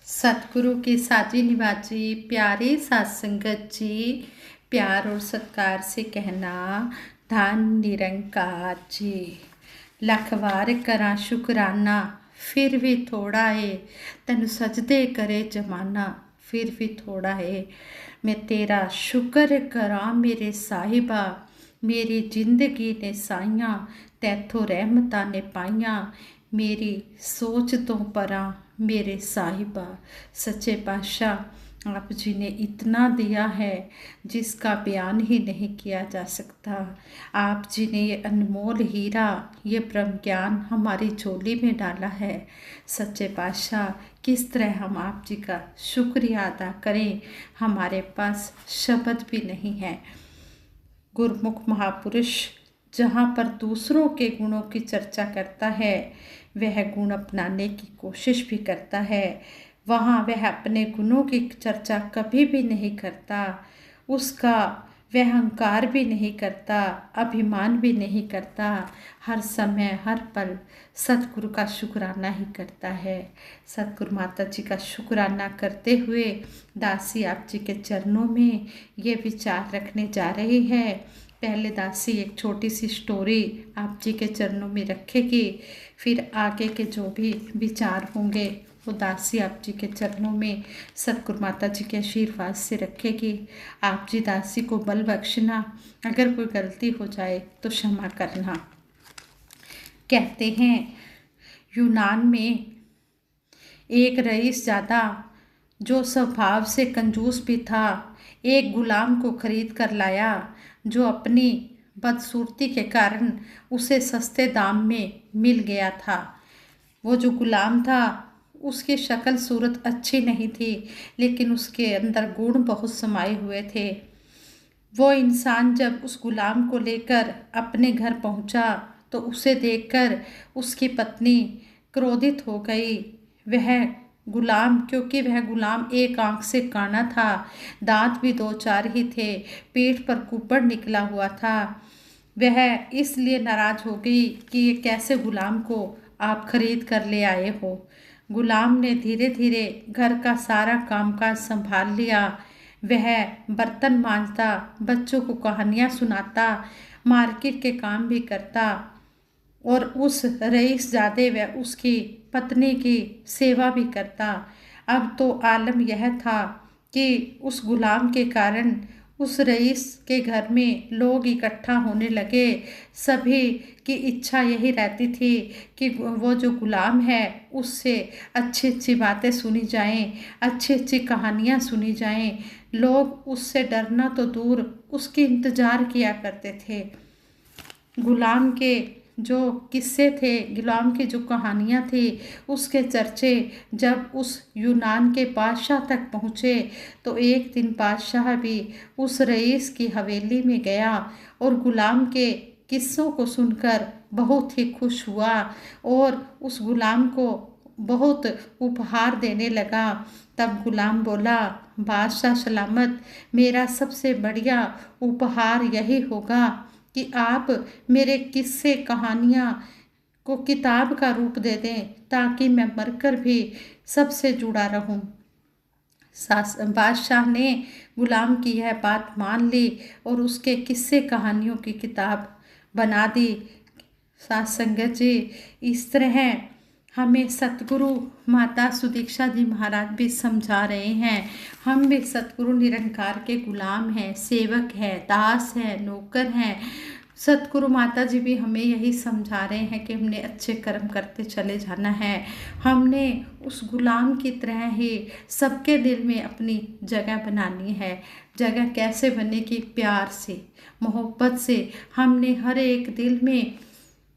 सतगुरु की साजी निवाजी प्यारे साध संगत जी, प्यार और सत्कार से कहना धन निरंकार जी। लख वार करा शुकराना फिर भी थोड़ा है, तैनू सजदे करे जमाना फिर भी थोड़ा है। मैं तेरा शुक्र करा मेरे साहिबा, मेरी जिंदगी ने साइयां तैथों रहमतां ने पाइयां, मेरी सोच तो परा मेरे साहिबा। सच्चे पातशाह आप जी ने इतना दिया है जिसका बयान ही नहीं किया जा सकता। आप जी ने ये अनमोल हीरा, ये ब्रह्म ज्ञान हमारी झोली में डाला है। सच्चे पातशाह किस तरह हम आप जी का शुक्रिया अदा करें, हमारे पास शब्द भी नहीं है। गुरमुख महापुरुष जहाँ पर दूसरों के गुणों की चर्चा करता है, वह गुण अपनाने की कोशिश भी करता है, वहाँ वह अपने गुणों की चर्चा कभी भी नहीं करता। उसका वह अहंकार भी नहीं करता, अभिमान भी नहीं करता। हर समय हर पल सतगुरु का शुक्राना ही करता है। सतगुरु माता जी का शुक्राना करते हुए दासी आप जी के चरणों में ये विचार रखने जा रही है। पहले दासी एक छोटी सी स्टोरी आप जी के चरणों में रखेगी, फिर आगे के जो भी विचार होंगे वो दासी आप जी के चरणों में सतगुरु माता जी के आशीर्वाद से रखेगी। आप जी दासी को बल बख्शना, अगर कोई गलती हो जाए तो क्षमा करना। कहते हैं यूनान में एक रईस ज़्यादा जो स्वभाव से कंजूस भी था, एक गुलाम को खरीद कर लाया जो अपनी बदसूरती के कारण उसे सस्ते दाम में मिल गया था। वो जो गुलाम था उसकी शक्ल सूरत अच्छी नहीं थी, लेकिन उसके अंदर गुण बहुत समाये हुए थे। वो इंसान जब उस गुलाम को लेकर अपने घर पहुंचा तो उसे देखकर उसकी पत्नी क्रोधित हो गई। वह गुलाम, क्योंकि वह गुलाम एक आंख से काना था, दांत भी दो चार ही थे, पीठ पर कुप्पड़ निकला हुआ था। वह इसलिए नाराज हो गई कि ये कैसे गुलाम को आप खरीद कर ले आए हो। गुलाम ने धीरे धीरे घर का सारा कामकाज संभाल लिया। वह बर्तन मांजता, बच्चों को कहानियाँ सुनाता, मार्केट के काम भी करता और उस रईसजादे व उसकी पत्नी की सेवा भी करता। अब तो आलम यह था कि उस गुलाम के कारण उस रईस के घर में लोग इकट्ठा होने लगे। सभी की इच्छा यही रहती थी कि वो जो गुलाम है उससे अच्छी अच्छी बातें सुनी जाएं, अच्छी अच्छी कहानियाँ सुनी जाएं। लोग उससे डरना तो दूर उसकी इंतज़ार किया करते थे। गुलाम के जो किस्से थे, गुलाम की जो कहानियाँ थी, उसके चर्चे जब उस यूनान के बादशाह तक पहुँचे तो एक दिन बादशाह भी उस रईस की हवेली में गया और गुलाम के किस्सों को सुनकर बहुत ही खुश हुआ और उस गुलाम को बहुत उपहार देने लगा। तब गुलाम बोला, बादशाह सलामत, मेरा सबसे बढ़िया उपहार यही होगा कि आप मेरे किस्से कहानियाँ को किताब का रूप दे दें ताकि मैं मरकर भी सबसे जुड़ा रहूं। बादशाह ने गुलाम की यह बात मान ली और उसके किस्से कहानियों की किताब बना दी। साथ संगत जी, इस तरह हमें सतगुरु माता सुदीक्षा जी महाराज भी समझा रहे हैं। हम भी सतगुरु निरंकार के गुलाम हैं, सेवक हैं, दास हैं, नौकर हैं। सतगुरु माता जी भी हमें यही समझा रहे हैं कि हमने अच्छे कर्म करते चले जाना है। हमने उस गुलाम की तरह ही सबके दिल में अपनी जगह बनानी है। जगह कैसे बनेगी? प्यार से, मोहब्बत से। हमने हर एक दिल में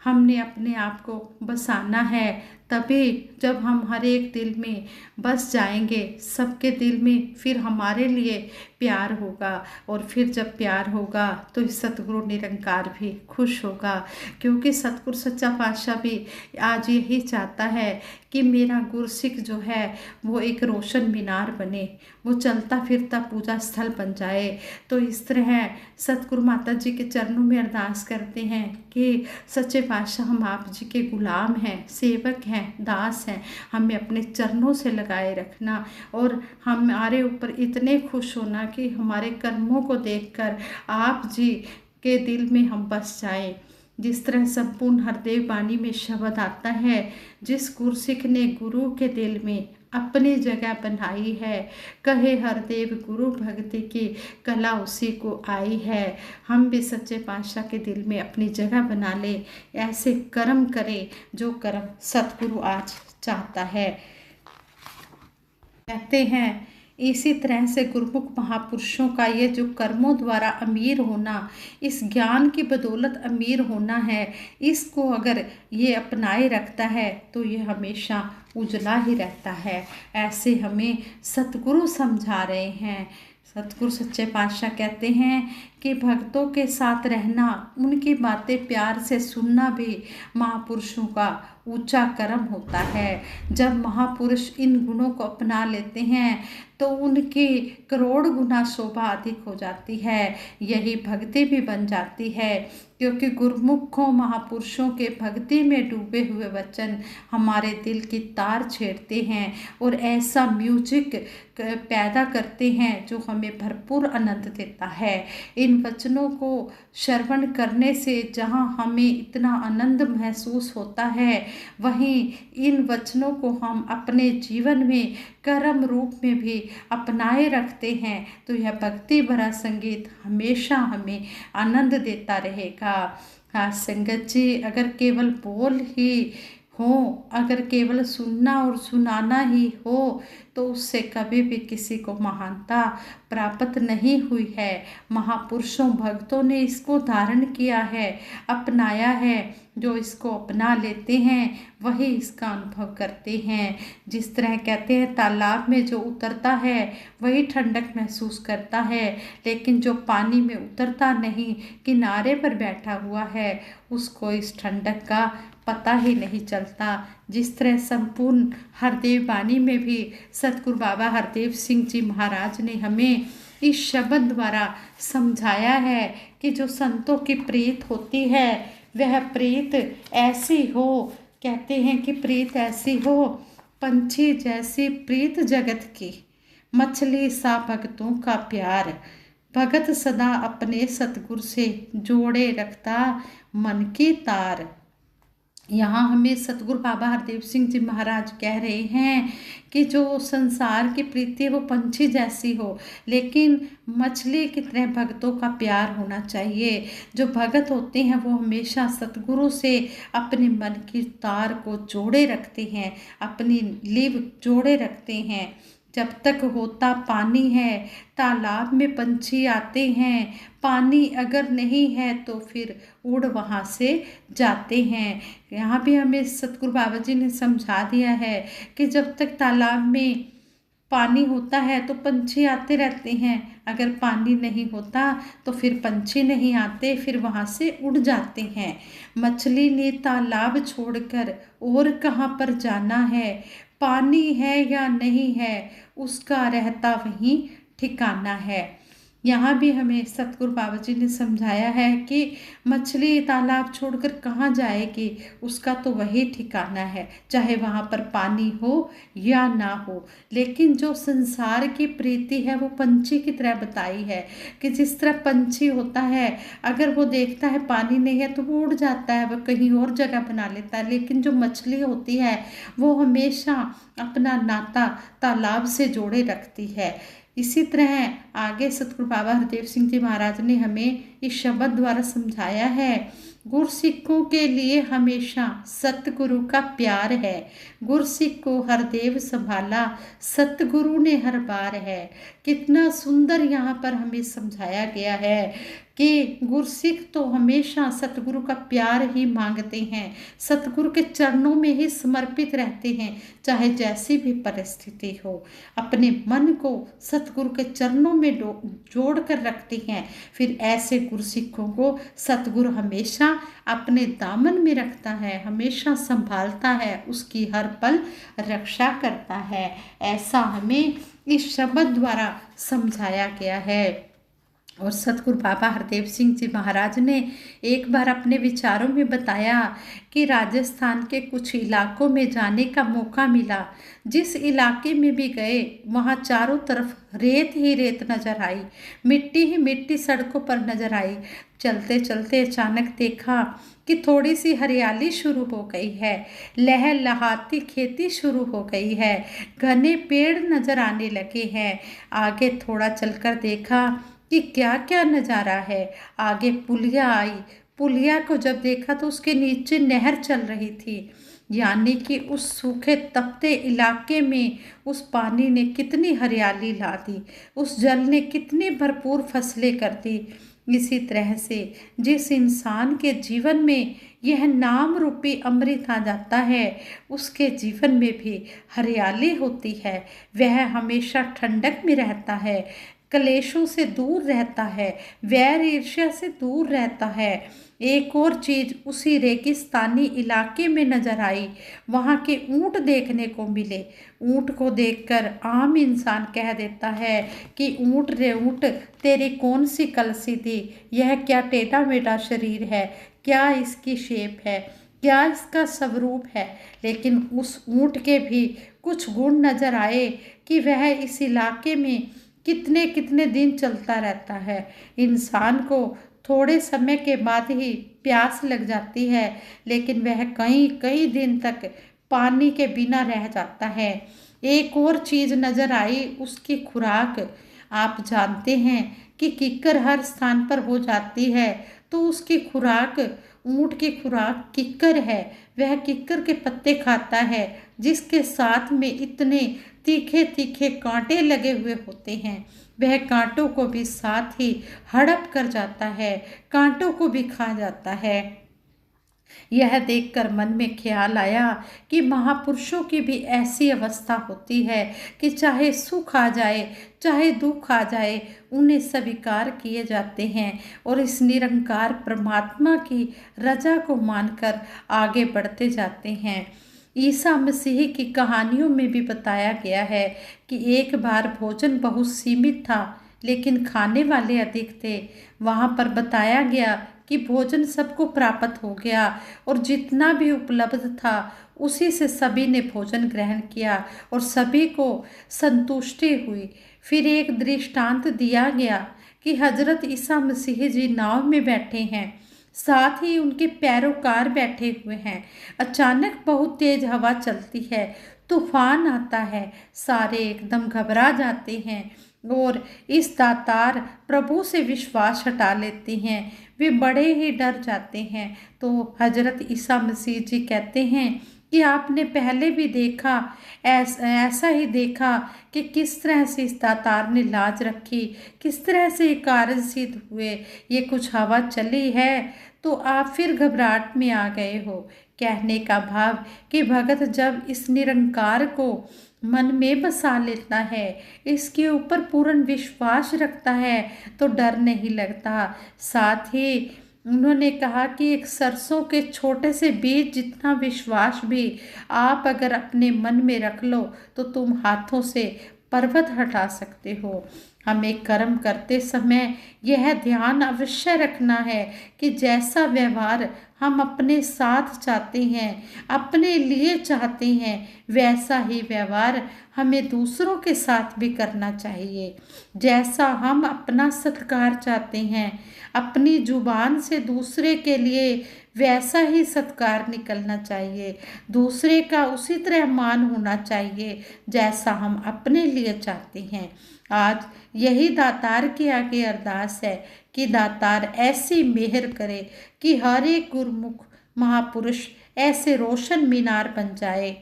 हमने अपने आप को बसाना है। तभी जब हम हर एक दिल में बस जाएंगे, सबके दिल में फिर हमारे लिए प्यार होगा और फिर जब प्यार होगा तो सतगुरु निरंकार भी खुश होगा। क्योंकि सतगुरु सच्चा पातशाह भी आज यही चाहता है कि मेरा गुरसिख जो है वो एक रोशन मीनार बने, वो चलता फिरता पूजा स्थल बन जाए। तो इस तरह सतगुरु माता जी के चरणों में अरदास करते हैं कि सच्चे पातशाह हम आप जी के गुलाम हैं, सेवक हैं, दास हैं हमें अपने चरणों से लगाए रखना, और हमारे ऊपर इतने खुश होना कि हमारे कर्मों को देखकर आप जी के दिल में हम बस जाएं। जिस तरह संपूर्ण हरदेव वाणी में शब्द आता है, जिस गुरसिख ने गुरु के दिल में अपनी जगह बनाई है, कहे हरदेव गुरु भक्ति की कला उसी को आई है। हम भी सच्चे पातशाह के दिल में अपनी जगह बना ले, ऐसे कर्म करें जो कर्म सतगुरु आज चाहता है। कहते हैं इसी तरह से गुरुमुख महापुरुषों का ये जो कर्मों द्वारा अमीर होना, इस ज्ञान की बदौलत अमीर होना है, इसको अगर ये अपनाए रखता है तो ये हमेशा उजला ही रहता है। ऐसे हमें सतगुरु समझा रहे हैं। सतगुरु सच्चे पातशाह कहते हैं कि भक्तों के साथ रहना, उनकी बातें प्यार से सुनना भी महापुरुषों का ऊंचा कर्म होता है। जब महापुरुष इन गुणों को अपना लेते हैं तो उनकी करोड़ गुना शोभा अधिक हो जाती है, यही भक्ति भी बन जाती है। क्योंकि गुरुमुखों महापुरुषों के भक्ति में डूबे हुए वचन हमारे दिल की तार छेड़ते हैं और ऐसा म्यूजिक पैदा करते हैं जो हमें भरपूर आनंद देता है। इन वचनों को श्रवण करने से जहाँ हमें इतना आनंद महसूस होता है, वहीं इन वचनों को हम अपने जीवन में कर्म रूप में भी अपनाए रखते हैं तो यह भक्ति भरा संगीत हमेशा हमें आनंद देता रहेगा। हाँ संगत जी, अगर केवल बोल ही हो, अगर केवल सुनना और सुनाना ही हो तो उससे कभी भी किसी को महानता प्राप्त नहीं हुई है। महापुरुषों भक्तों ने इसको धारण किया है, अपनाया है। जो इसको अपना लेते हैं वही इसका अनुभव करते हैं। जिस तरह कहते हैं तालाब में जो उतरता है वही ठंडक महसूस करता है, लेकिन जो पानी में उतरता नहीं, किनारे पर बैठा हुआ है, उसको इस ठंडक का पता ही नहीं चलता। जिस तरह संपूर्ण हरदेव वाणी में भी सतगुरु बाबा हरदेव सिंह जी महाराज ने हमें इस शब्द द्वारा समझाया है कि जो संतों की प्रीत होती है वह प्रीत ऐसी हो, कहते हैं कि प्रीत ऐसी हो पंछी जैसी प्रीत जगत की, मछली सा भक्तों का प्यार, भगत सदा अपने सतगुरु से जोड़े रखता मन की तार। यहाँ हमें सतगुरु बाबा हरदेव सिंह जी महाराज कह रहे हैं कि जो संसार की प्रीति है वो पंछी जैसी हो, लेकिन मछली की तरह भक्तों का प्यार होना चाहिए। जो भगत होते हैं वो हमेशा सतगुरु से अपने मन की तार को जोड़े रखते हैं, अपनी लीव जोड़े रखते हैं। जब तक होता पानी है तालाब में पंछी आते हैं, पानी अगर नहीं है तो फिर उड़ वहाँ से जाते हैं। यहाँ भी हमें सतगुरु बाबा जी ने समझा दिया है कि जब तक तालाब में पानी होता है तो पंछी आते रहते हैं, अगर पानी नहीं होता तो फिर पंछी नहीं आते, फिर वहाँ से उड़ जाते हैं। मछली ने तालाब छोड़कर और कहाँ पर जाना है, पानी है या नहीं है उसका रहता वहीं ठिकाना है। यहाँ भी हमें सतगुरु बाबा जी ने समझाया है कि मछली तालाब छोड़कर कहाँ जाएगी, उसका तो वही ठिकाना है, चाहे वहाँ पर पानी हो या ना हो। लेकिन जो संसार की प्रीति है वो पंछी की तरह बताई है कि जिस तरह पंछी होता है, अगर वो देखता है पानी नहीं है तो वो उड़ जाता है, वह कहीं और जगह बना लेता है। लेकिन जो मछली होती है वो हमेशा अपना नाता तालाब से जोड़े रखती है। इसी तरह आगे सतगुरु बाबा हरदेव सिंह जी महाराज ने हमें इस शब्द द्वारा समझाया है, गुरसिखों के लिए हमेशा सतगुरु का प्यार है, गुरसिख को हरदेव संभाला सतगुरु ने हर बार है। कितना सुंदर यहाँ पर हमें समझाया गया है कि गुरसिख तो हमेशा सतगुरु का प्यार ही मांगते हैं, सतगुरु के चरणों में ही समर्पित रहते हैं, चाहे जैसी भी परिस्थिति हो। अपने मन को सतगुरु के चरणों में जोड़ कर रखते हैं। फिर ऐसे गुरसिखों को सतगुरु हमेशा अपने दामन में रखता है, हमेशा संभालता है, उसकी हर पल रक्षा करता है। ऐसा हमें इस शब्द द्वारा समझाया गया है। और सतगुरु बाबा हरदेव सिंह जी महाराज ने एक बार अपने विचारों में बताया कि राजस्थान के कुछ इलाकों में जाने का मौका मिला। जिस इलाके में भी गए वहाँ चारों तरफ रेत ही रेत नजर आई, मिट्टी ही मिट्टी सड़कों पर नजर आई। चलते चलते अचानक देखा कि थोड़ी सी हरियाली शुरू हो गई है, लहलहाती खेती शुरू हो गई है, घने पेड़ नजर आने लगे हैं। आगे थोड़ा चलकर देखा कि क्या क्या नज़ारा है। आगे पुलिया आई, पुलिया को जब देखा तो उसके नीचे नहर चल रही थी। यानी कि उस सूखे तपते इलाके में उस पानी ने कितनी हरियाली ला दी, उस जल ने कितनी भरपूर फसलें कर दी। इसी तरह से जिस इंसान के जीवन में यह नाम रूपी अमृत आ जाता है, उसके जीवन में भी हरियाली होती है। वह हमेशा ठंडक में रहता है, कलेशों से दूर रहता है, वैर ईर्ष्या से दूर रहता है। एक और चीज उसी रेगिस्तानी इलाके में नजर आई, वहाँ के ऊंट देखने को मिले। ऊंट को देखकर आम इंसान कह देता है कि ऊंट रे ऊंट, तेरी कौन सी कलसी थी, यह क्या टेढ़ा मेढ़ा शरीर है, क्या इसकी शेप है, क्या इसका स्वरूप है। लेकिन उस ऊंट के भी कुछ गुण नजर आए कि वह इस इलाके में कितने कितने दिन चलता रहता है। इंसान को थोड़े समय के बाद ही प्यास लग जाती है, लेकिन वह कई कई दिन तक पानी के बिना रह जाता है। एक और चीज नजर आई, उसकी खुराक। आप जानते हैं कि किक्कर हर स्थान पर हो जाती है, तो उसकी खुराक, ऊंट की खुराक किक्कर है। वह किक्कर के पत्ते खाता है, जिसके साथ में इतने तीखे तीखे कांटे लगे हुए होते हैं। वह कांटों को भी साथ ही हड़प कर जाता है, कांटों को भी खा जाता है। यह देखकर मन में ख्याल आया कि महापुरुषों की भी ऐसी अवस्था होती है कि चाहे सुख आ जाए चाहे दुख आ जाए, उन्हें स्वीकार किए जाते हैं और इस निरंकार परमात्मा की रजा को मानकर आगे बढ़ते जाते हैं। ईसा मसीह की कहानियों में भी बताया गया है कि एक बार भोजन बहुत सीमित था, लेकिन खाने वाले अधिक थे। वहाँ पर बताया गया कि भोजन सबको प्राप्त हो गया और जितना भी उपलब्ध था उसी से सभी ने भोजन ग्रहण किया और सभी को संतुष्टि हुई। फिर एक दृष्टांत दिया गया कि हजरत ईसा मसीह जी नाव में बैठे हैं, साथ ही उनके पैरोकार बैठे हुए हैं। अचानक बहुत तेज हवा चलती है, तूफान आता है, सारे एकदम घबरा जाते हैं और इस दातार प्रभु से विश्वास हटा लेते हैं। वे बड़े ही डर जाते हैं। तो हजरत ईसा मसीह जी कहते हैं कि आपने पहले भी देखा, ऐसा ही देखा कि किस तरह से इस दातार ने लाज रखी, किस तरह से ये कार्य सिद्ध हुए। ये कुछ हवा चली है तो आप फिर घबराहट में आ गए हो। कहने का भाव कि भगत जब इस निरंकार को मन में बसा लेता है, इसके ऊपर पूर्ण विश्वास रखता है, तो डर नहीं लगता। साथ ही उन्होंने कहा कि एक सरसों के छोटे से बीज जितना विश्वास भी आप अगर अपने मन में रख लो तो तुम हाथों से पर्वत हटा सकते हो। हमें कर्म करते समय यह ध्यान अवश्य रखना है कि जैसा व्यवहार हम अपने साथ चाहते हैं, अपने लिए चाहते हैं, वैसा ही व्यवहार हमें दूसरों के साथ भी करना चाहिए। जैसा हम अपना सत्कार चाहते हैं, अपनी जुबान से दूसरे के लिए वैसा ही सत्कार निकलना चाहिए, दूसरे का उसी तरह मान होना चाहिए जैसा हम अपने लिए चाहते हैं। आज यही दातार के आगे अरदास है कि दातार ऐसी मेहर करे कि हर एक गुरमुख महापुरुष ऐसे रोशन मीनार बन जाए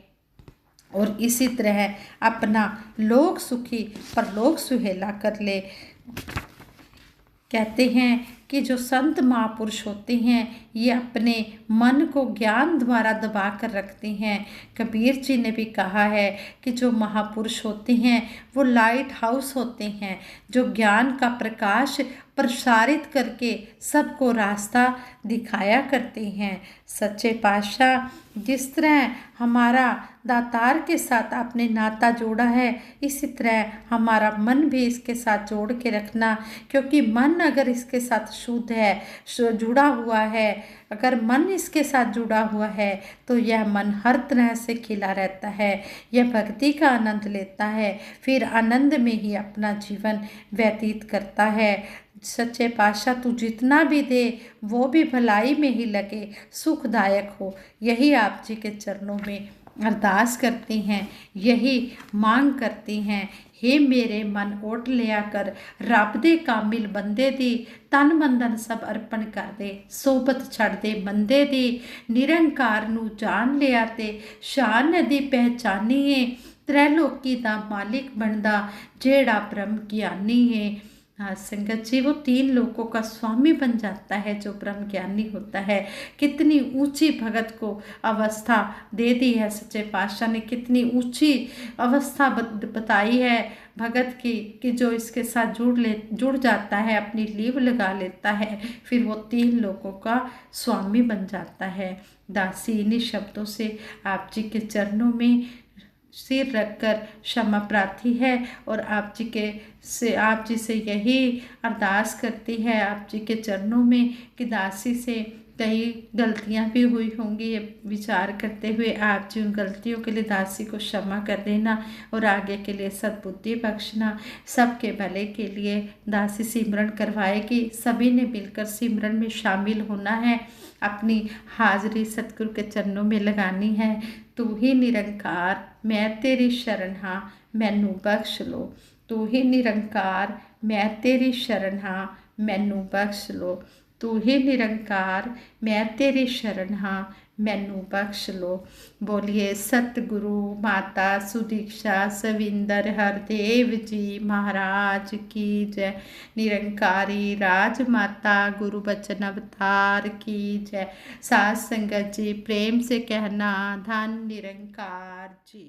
और इसी तरह अपना लोक सुखी परलोक सुहेला कर ले। कहते हैं कि जो संत महापुरुष होते हैं ये अपने मन को ज्ञान द्वारा दबा कर रखते हैं। कबीर जी ने भी कहा है कि जो महापुरुष होते हैं वो लाइट हाउस होते हैं, जो ज्ञान का प्रकाश प्रसारित करके सबको रास्ता दिखाया करते हैं। सच्चे पातशाह जिस तरह हमारा दातार के साथ आपने नाता जोड़ा है, इसी तरह हमारा मन भी इसके साथ जोड़ के रखना, क्योंकि मन अगर इसके साथ शुद्ध है, जुड़ा हुआ है, अगर मन इसके साथ जुड़ा हुआ है तो यह मन हर तरह से खिला रहता है, यह भक्ति का आनंद लेता है, फिर आनंद में ही अपना जीवन व्यतीत करता है। सच्चे पातशाह तू जितना भी दे वो भी भलाई में ही लगे, सुखदायक हो, यही आप जी के चरणों में अरदास करते हैं, यही मांग करते हैं। हे मेरे मन ओट लिया कर, रब दे कामिल बंदे दी, तन मंदन सब अर्पण कर दे, सोबत छड़ दे बंदे दी, निरंकार नू जान लिया ते शान दी पहचानीए, त्रैलोकी दा मालिक बनदा जेड़ा ब्रह्म ज्ञानी है। हाँ संगत जी, वो 3 लोगों का स्वामी बन जाता है जो ब्रह्म ज्ञानी होता है। कितनी ऊंची भगत को अवस्था दे दी है सच्चे पातशाह ने, कितनी ऊंची अवस्था बताई है भगत की कि जो इसके साथ जुड़ जाता है, अपनी लीव लगा लेता है, फिर वो 3 लोगों का स्वामी बन जाता है। दासी इन्हीं शब्दों से आप जी के चरणों में सिर रखकर क्षमा प्रार्थी है और आप जी से यही अरदास करती है आप जी के चरणों में कि दासी से कई गलतियां भी हुई होंगी, ये विचार करते हुए आप जी उन गलतियों के लिए दासी को क्षमा कर देना और आगे के लिए सद्बुद्धि बख्शना। सबके भले के लिए दासी सिमरन करवाएगी, सभी ने मिलकर सिमरन में शामिल होना है, अपनी हाजिरी सतगुरु के चरणों में लगानी है। तू ही निरंकार मैं तेरी शरण हाँ, मैनू बख्श लो। तू ही निरंकार मैं तेरी शरण हाँ, मैनू बख्श लो। तू ही निरंकार मैं तेरी शरण हाँ, मैनू बख्श लो। बोलिए सतगुरु माता सुदीक्षा सविंदर हरदेव जी महाराज की जय। निरंकारी राज माता गुरु बचन अवतार की जय। साथ संगत जी प्रेम से कहना धन निरंकार जी।